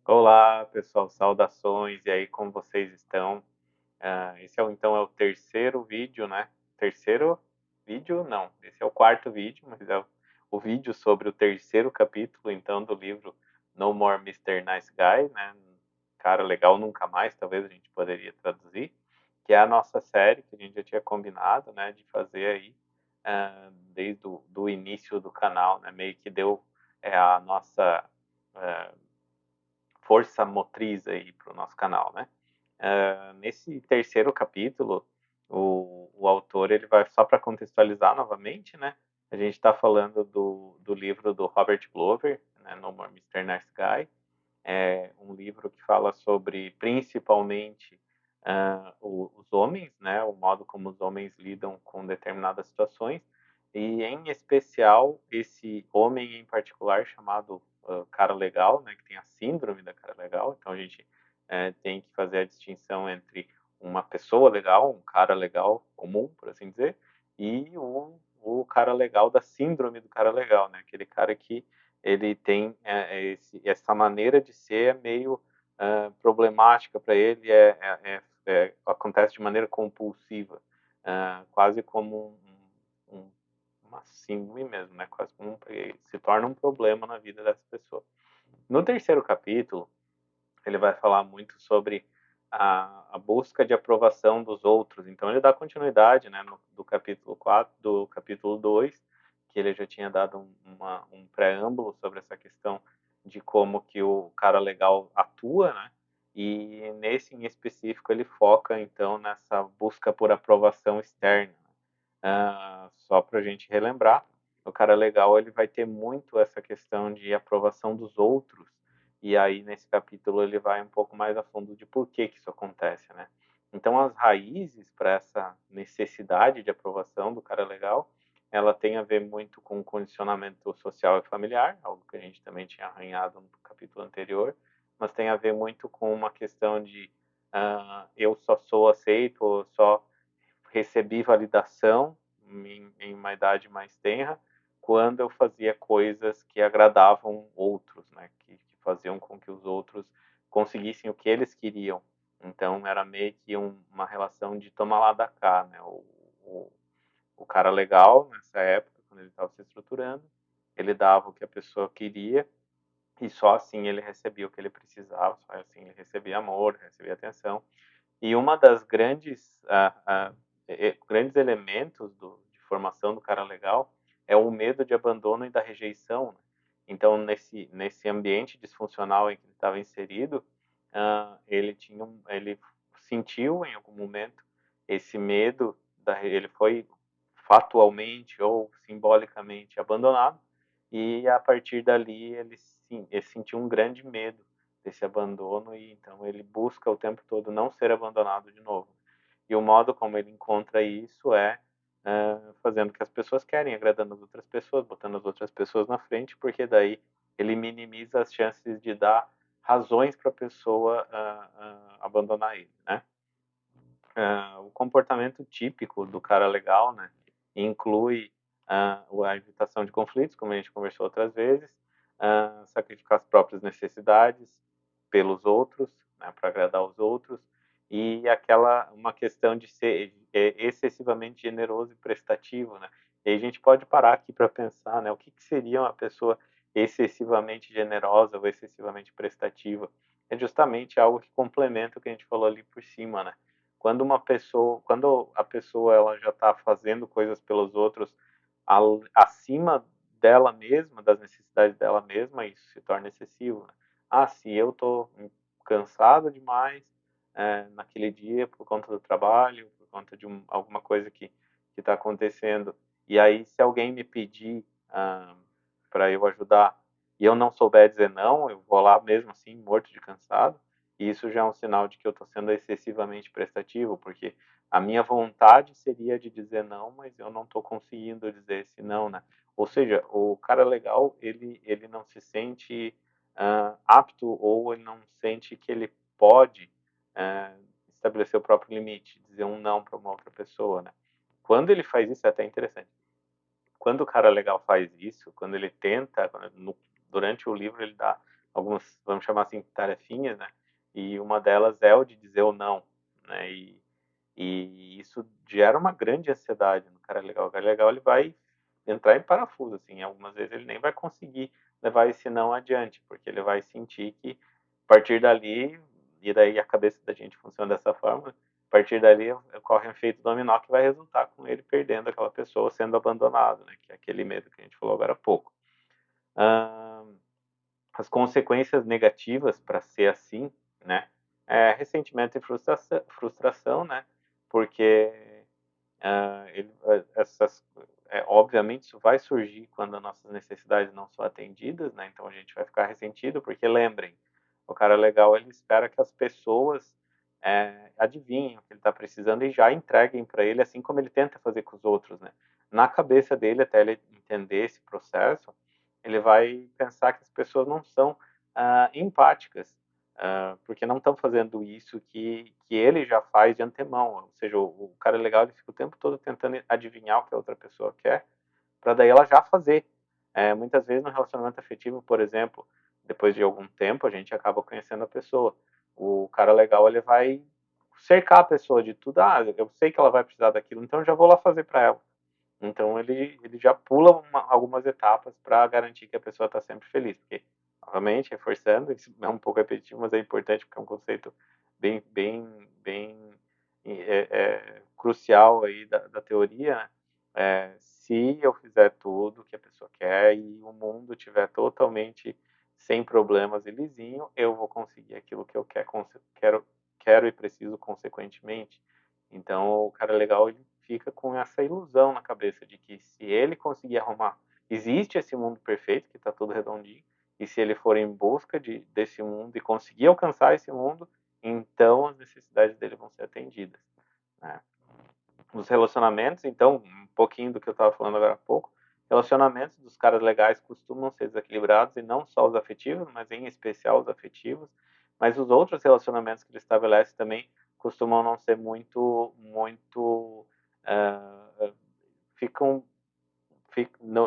Olá, pessoal, saudações. E aí, como vocês estão? Esse é o terceiro vídeo, né? Terceiro vídeo? Não, esse é o quarto vídeo, mas é o vídeo sobre o terceiro capítulo, então, do livro No More Mr. Nice Guy, né? Cara legal nunca mais, talvez a gente poderia traduzir, que é a nossa série que a gente já tinha combinado, né, de fazer aí desde o do início do canal, né? Meio que deu a nossa ah, força motriz aí para o nosso canal, né? Nesse terceiro capítulo, o autor ele vai só para contextualizar novamente, né? A gente está falando do livro do Robert Glover, né, No More Mr. Nice Guy. É um livro que fala sobre principalmente os homens, né? O modo como os homens lidam com determinadas situações e em especial esse homem em particular chamado cara legal, né? Que tem a síndrome da cara legal. Então a gente tem que fazer a distinção entre uma pessoa legal, um cara legal comum, por assim dizer, e o cara legal da síndrome do cara legal, né? Aquele cara que ele tem essa maneira de ser meio problemática para ele, acontece de maneira compulsiva, quase como uma síndrome mesmo, né? Quase como se torna um problema na vida dessa pessoa. No terceiro capítulo, ele vai falar muito sobre a busca de aprovação dos outros. Então ele dá continuidade, né, do capítulo 4, do capítulo 2, que ele já tinha dado um preâmbulo sobre essa questão de como que o cara legal atua, né? E nesse em específico ele foca então nessa busca por aprovação externa. Só para a gente relembrar, o cara legal ele vai ter muito essa questão de aprovação dos outros, e aí nesse capítulo ele vai um pouco mais a fundo de por que isso acontece, né? Então as raízes para essa necessidade de aprovação do cara legal, ela tem a ver muito com o condicionamento social e familiar, algo que a gente também tinha arranhado no capítulo anterior, mas tem a ver muito com uma questão de eu só sou aceito, ou só recebi validação em uma idade mais tenra quando eu fazia coisas que agradavam outros, né? Que faziam com que os outros conseguissem o que eles queriam. Então era meio que uma relação de toma lá da cá, né? O cara legal nessa época, quando ele estava se estruturando, ele dava o que a pessoa queria e só assim ele recebia o que ele precisava, só assim ele recebia amor, recebia atenção. E uma das grandes elementos de formação do cara legal é o medo de abandono e da rejeição, né? Então, nesse ambiente disfuncional em que ele estava inserido, ele sentiu em algum momento esse medo, ele foi fatualmente ou simbolicamente abandonado, e a partir dali ele sentiu um grande medo desse abandono e então ele busca o tempo todo não ser abandonado de novo. E o modo como ele encontra isso é fazendo o que as pessoas querem, agradando as outras pessoas, botando as outras pessoas na frente, porque daí ele minimiza as chances de dar razões para a pessoa abandonar ele, né? O comportamento típico do cara legal, né, inclui a evitação de conflitos, como a gente conversou outras vezes, sacrificar as próprias necessidades pelos outros, né, para agradar os outros, e uma questão de ser excessivamente generoso e prestativo, né? E aí a gente pode parar aqui para pensar, né, o que seria uma pessoa excessivamente generosa ou excessivamente prestativa? É justamente algo que complementa o que a gente falou ali por cima, né? Quando a pessoa ela já está fazendo coisas pelos outros acima dela mesma, das necessidades dela mesma, isso se torna excessivo, né? Se eu estou cansado demais naquele dia por conta do trabalho, por conta de alguma coisa que está acontecendo, e aí se alguém me pedir para eu ajudar e eu não souber dizer não, eu vou lá mesmo assim, morto de cansado, e isso já é um sinal de que eu estou sendo excessivamente prestativo, porque a minha vontade seria de dizer não, mas eu não estou conseguindo dizer esse não, né? Ou seja, o cara legal, ele não se sente apto ou ele não sente que ele pode estabelecer o próprio limite, dizer um não para uma outra pessoa, né? Quando ele faz isso, é até interessante. Quando o cara legal faz isso, quando ele tenta, durante o livro ele dá algumas, vamos chamar assim, tarefinhas, né? E uma delas é o de dizer o não, né? E isso gera uma grande ansiedade no cara legal. O cara legal, ele vai entrar em parafuso, assim, algumas vezes ele nem vai conseguir levar esse não adiante, porque ele vai sentir que a partir dali, e daí a cabeça da gente funciona dessa forma, a partir dali ocorre um efeito dominó que vai resultar com ele perdendo aquela pessoa, sendo abandonado, né? Que é aquele medo que a gente falou agora há pouco. As consequências negativas para ser assim, né? É ressentimento e frustração, né? Porque obviamente isso vai surgir quando as nossas necessidades não são atendidas, né? Então a gente vai ficar ressentido, porque lembrem, o cara legal ele espera que as pessoas adivinhem o que ele está precisando e já entreguem para ele, assim como ele tenta fazer com os outros, né? Na cabeça dele, até ele entender esse processo, ele vai pensar que as pessoas não são empáticas, porque não estão fazendo isso que ele já faz de antemão. Ou seja, o cara legal ele fica o tempo todo tentando adivinhar o que a outra pessoa quer, para daí ela já fazer. Muitas vezes no relacionamento afetivo, por exemplo, depois de algum tempo a gente acaba conhecendo a pessoa. O cara legal ele vai cercar a pessoa de tudo. Eu sei que ela vai precisar daquilo, então eu já vou lá fazer para ela. Então ele já pula algumas etapas para garantir que a pessoa está sempre feliz, porque novamente reforçando, isso é um pouco repetitivo, mas é importante porque é um conceito bem crucial aí da teoria, né? Se eu fizer tudo que a pessoa quer e o mundo estiver totalmente sem problemas e lisinho, eu vou conseguir aquilo que eu quero e preciso consequentemente. Então o cara legal ele fica com essa ilusão na cabeça de que se ele conseguir arrumar, existe esse mundo perfeito que está tudo redondinho, e se ele for em busca desse mundo e conseguir alcançar esse mundo, então as necessidades dele vão ser atendidas, né? Os relacionamentos, então, um pouquinho do que eu estava falando agora há pouco, relacionamentos dos caras legais costumam ser desequilibrados, e não só os afetivos, mas em especial os afetivos, mas os outros relacionamentos que ele estabelece também costumam não ser muito ficam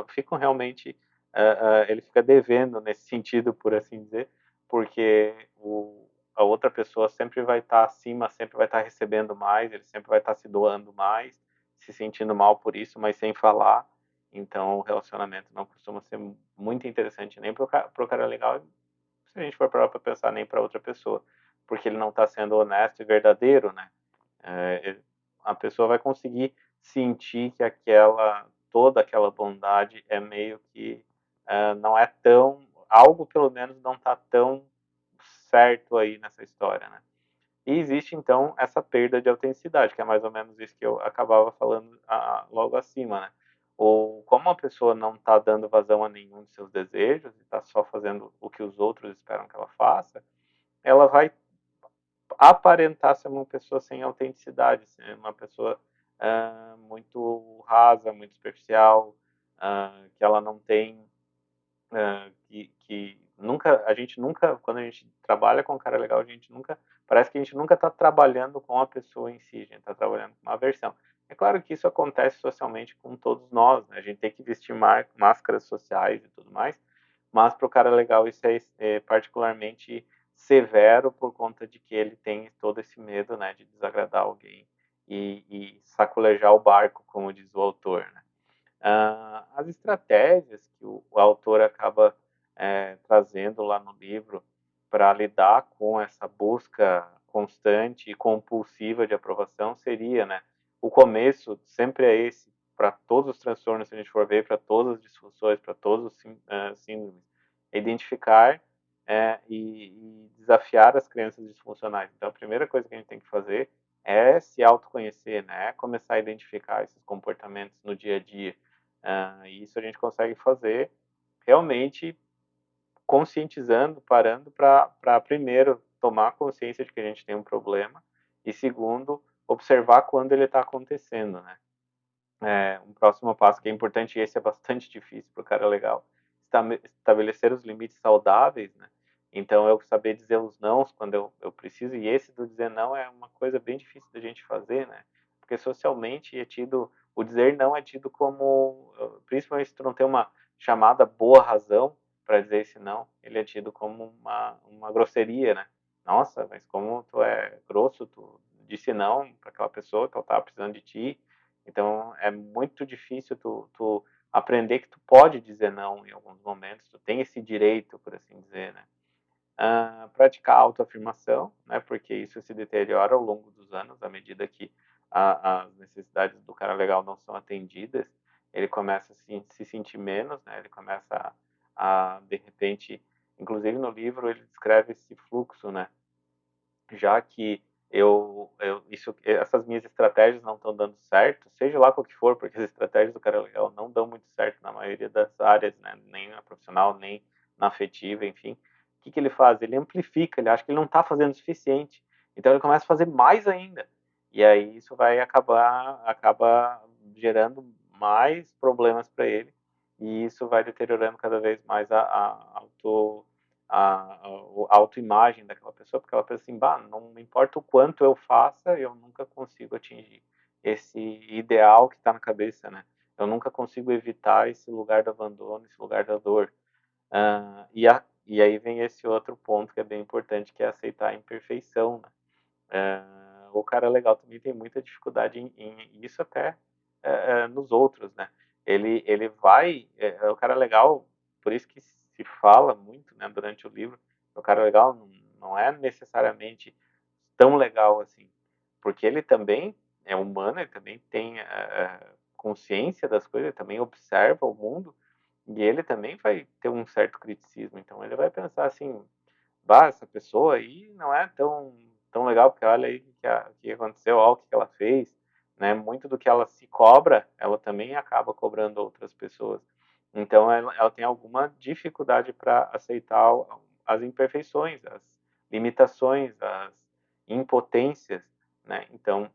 ficam realmente ele fica devendo nesse sentido, por assim dizer, porque a outra pessoa sempre vai estar acima, sempre vai estar recebendo mais, ele sempre vai estar se doando mais, se sentindo mal por isso, mas sem falar. Então o relacionamento não costuma ser muito interessante nem para o cara legal, se a gente for parar para pensar, nem para outra pessoa, porque ele não está sendo honesto e verdadeiro, né? A pessoa vai conseguir sentir que toda aquela bondade é meio que não é tão, algo pelo menos não está tão certo aí nessa história, né? E existe então essa perda de autenticidade, que é mais ou menos isso que eu acabava falando logo acima, né? Ou como a pessoa não está dando vazão a nenhum de seus desejos e está só fazendo o que os outros esperam que ela faça, ela vai aparentar ser uma pessoa sem autenticidade, ser uma pessoa muito rasa, muito superficial, que ela não tem, que nunca, a gente nunca, quando a gente trabalha com um cara legal, a gente nunca, parece que a gente nunca está trabalhando com a pessoa em si, a gente está trabalhando com uma versão. É claro que isso acontece socialmente com todos nós, né? A gente tem que vestir máscaras sociais e tudo mais, mas para o cara legal isso é particularmente severo por conta de que ele tem todo esse medo, né, de desagradar alguém e sacolejar o barco, como diz o autor, né? As estratégias que o autor acaba trazendo lá no livro para lidar com essa busca constante e compulsiva de aprovação seria, né, o começo sempre é esse, para todos os transtornos, se a gente for ver, para todas as disfunções, para todos os síndromes, é identificar e desafiar as crenças disfuncionais. Então, a primeira coisa que a gente tem que fazer é se autoconhecer, né? Começar a identificar esses comportamentos no dia a dia. E isso a gente consegue fazer realmente conscientizando, parando para primeiro tomar consciência de que a gente tem um problema e segundo observar quando ele está acontecendo, né? Um próximo passo que é importante, e esse é bastante difícil para o cara legal, estabelecer os limites saudáveis, né? Então eu saber dizer os nãos quando eu preciso, e esse do dizer não é uma coisa bem difícil da gente fazer, né? Porque socialmente o dizer não é tido como, principalmente se tu não tem uma chamada boa razão para dizer esse não, ele é tido como uma grosseria, né? Nossa, mas como tu é grosso, tu disse não para aquela pessoa que ela estava precisando de ti. Então é muito difícil tu aprender que tu pode dizer não em alguns momentos, tu tem esse direito, por assim dizer, né? Praticar autoafirmação, né, porque isso se deteriora ao longo dos anos, à medida que as necessidades do cara legal não são atendidas, ele começa a se sentir menos, né, ele começa de repente, inclusive no livro ele descreve esse fluxo, né, já que essas minhas estratégias não estão dando certo, seja lá qual que for, porque as estratégias do cara legal não dão muito certo na maioria das áreas, né? Nem na profissional, nem na afetiva, enfim. O que ele faz? Ele amplifica, ele acha que ele não está fazendo o suficiente. Então ele começa a fazer mais ainda. E aí isso acaba gerando mais problemas para ele. E isso vai deteriorando cada vez mais a autoimagem daquela pessoa, porque ela pensa assim, bah, não importa o quanto eu faça, eu nunca consigo atingir esse ideal que está na cabeça, né? Eu nunca consigo evitar esse lugar do abandono, esse lugar da dor. E aí vem esse outro ponto que é bem importante, que é aceitar a imperfeição, né? O cara legal também tem muita dificuldade em isso até nos outros, né? Ele vai, o cara legal, por isso que se fala muito, né, durante o livro, o cara legal não é necessariamente tão legal assim, porque ele também é humano, ele também tem consciência das coisas, ele também observa o mundo, e ele também vai ter um certo criticismo, então ele vai pensar assim, bah, essa pessoa aí não é tão legal, porque olha aí o que aconteceu, olha o que ela fez, né? Muito do que ela se cobra, ela também acaba cobrando outras pessoas. Então, ela tem alguma dificuldade para aceitar as imperfeições, as limitações, as impotências, né? Então,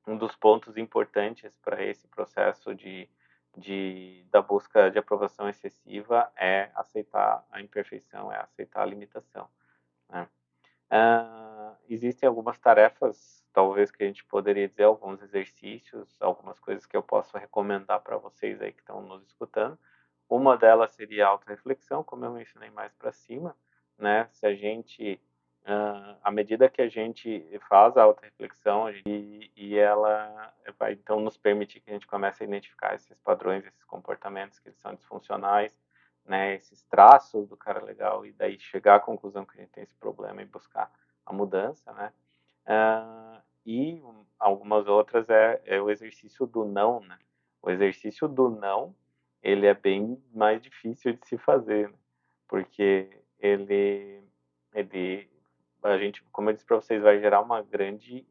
um dos pontos importantes para esse processo da busca de aprovação excessiva é aceitar a imperfeição, é aceitar a limitação, né? Existem algumas tarefas, talvez que a gente poderia dizer, alguns exercícios, algumas coisas que eu posso recomendar para vocês aí que estão nos escutando. Uma delas seria a autorreflexão, como eu mencionei mais para cima, né? Se a gente, à medida que a gente faz a autorreflexão, e ela vai então nos permitir que a gente comece a identificar esses padrões, esses comportamentos que são disfuncionais, né, esses traços do cara legal, e daí chegar à conclusão que a gente tem esse problema e buscar a mudança, né? E algumas outras é o exercício do não, né? O exercício do não, ele é bem mais difícil de se fazer, né? Porque a gente, como eu disse para vocês, vai gerar uma grande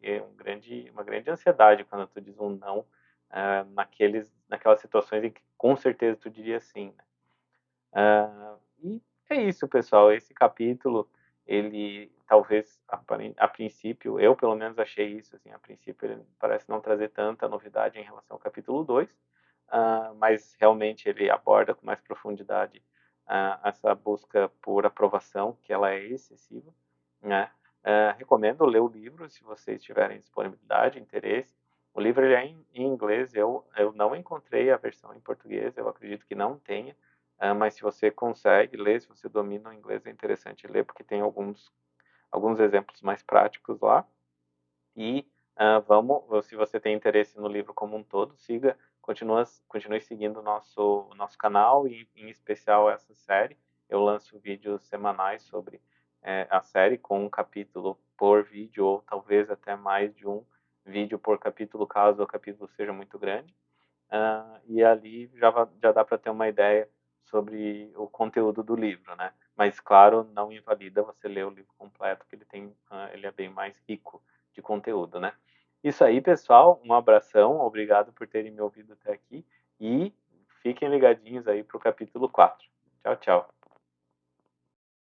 ansiedade quando tu diz um não naquelas situações em que com certeza tu diria sim, né? E é isso, pessoal. Esse capítulo, ele talvez a princípio, eu pelo menos achei isso, assim, a princípio ele parece não trazer tanta novidade em relação ao capítulo 2, mas realmente ele aborda com mais profundidade essa busca por aprovação, que ela é excessiva, né? Recomendo ler o livro, se vocês tiverem disponibilidade, interesse. O livro ele é em inglês, eu não encontrei a versão em português, eu acredito que não tenha, mas se você consegue ler, se você domina o inglês, é interessante ler, porque tem alguns exemplos mais práticos lá. E se você tem interesse no livro como um todo, continue seguindo o nosso canal e, em especial, essa série. Eu lanço vídeos semanais sobre a série, com um capítulo por vídeo, ou talvez até mais de um vídeo por capítulo, caso o capítulo seja muito grande. E ali já dá para ter uma ideia sobre o conteúdo do livro, né? Mas, claro, não invalida você ler o livro completo, que ele é bem mais rico de conteúdo, né? Isso aí, pessoal. Um abração. Obrigado por terem me ouvido até aqui. E fiquem ligadinhos aí para o capítulo 4. Tchau, tchau.